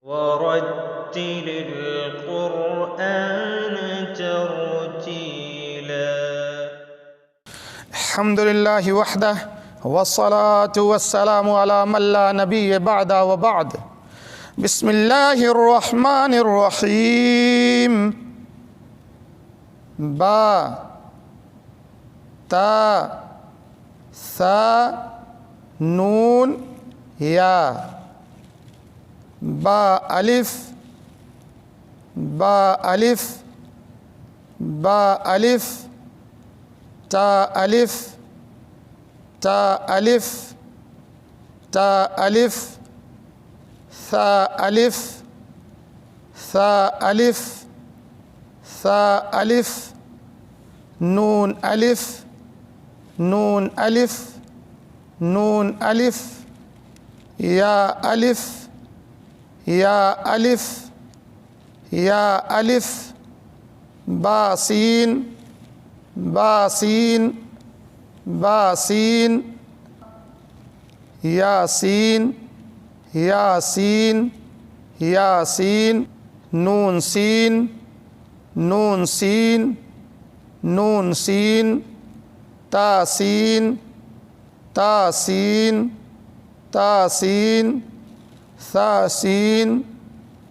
ورتل القرآن ترتيلا الحمد لله وحده والصلاة والسلام على من لا نبي بعد وبعد بسم الله الرحمن الرحيم با تا ثا نون يا با ألف با ألف با ألف تا ألف تا ألف تا ألف ثا ألف ثا ألف ثا ألف نون ألف نون ألف نون ألف يا ألف يا ألف يا ألف باسين باسين باسين ياسين ياسين ياسين نون سين نون سين نون سين تاسين تاسين تاسين ثاسين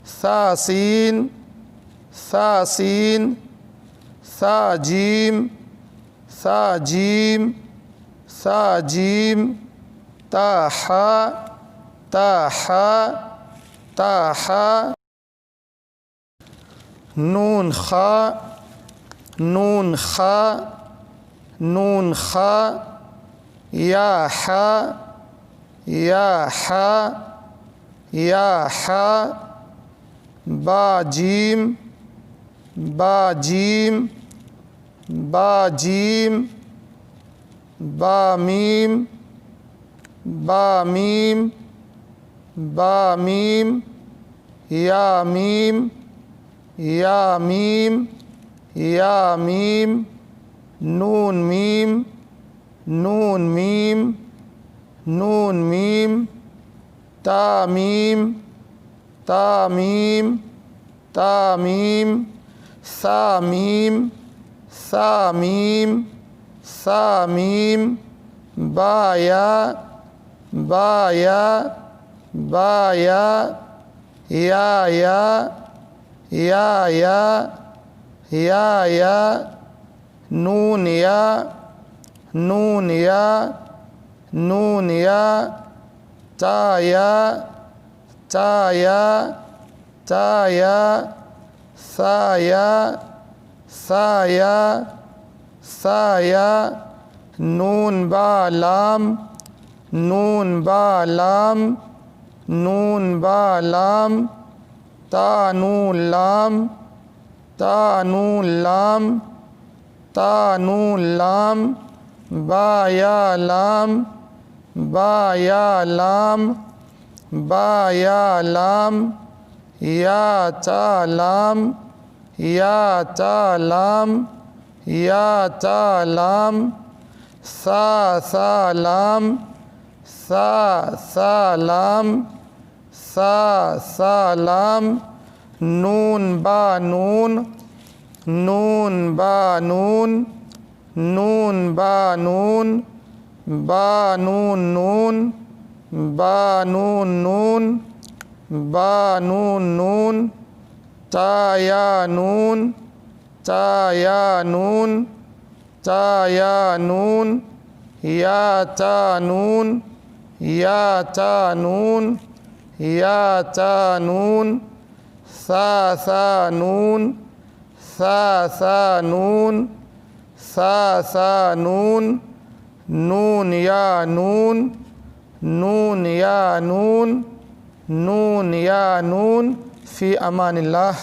ثاسين ثاسين ثاجيم ثاجيم ثاجيم تاحا تاحا تاحا نون خا نون خا نون خا يا حا يا حا يا حا باجيم باجيم باجيم باميم باميم باميم ياميم ياميم ياميم نون ميم نون ميم نون ميم تاميم تاميم تاميم ثاميم ثاميم ثاميم بايا بايا بايا يا يا يا يا يا يا نون يا نون يا نون يا تايا تايا تايا ثايا ثايا ثايا نون با لام نون با لام نون با لام تا نون لام تا نون لام تا نون لام با یا لام با یا لام با یا لام یا تا لام یا تا لام یا تا لام ثا ثا لام ثا ثا لام ثا ثا لام نون با نون نون با نون نون با نون با نون نون با نون نون با نون نون تا یا نون تا یا نون تا یا نون یا تا نون یا تا نون یا تا نون ثا ثا نون ثا ثا نون ثا ثا نون نون یا نون نون یا نون نون یا نون في أمان الله.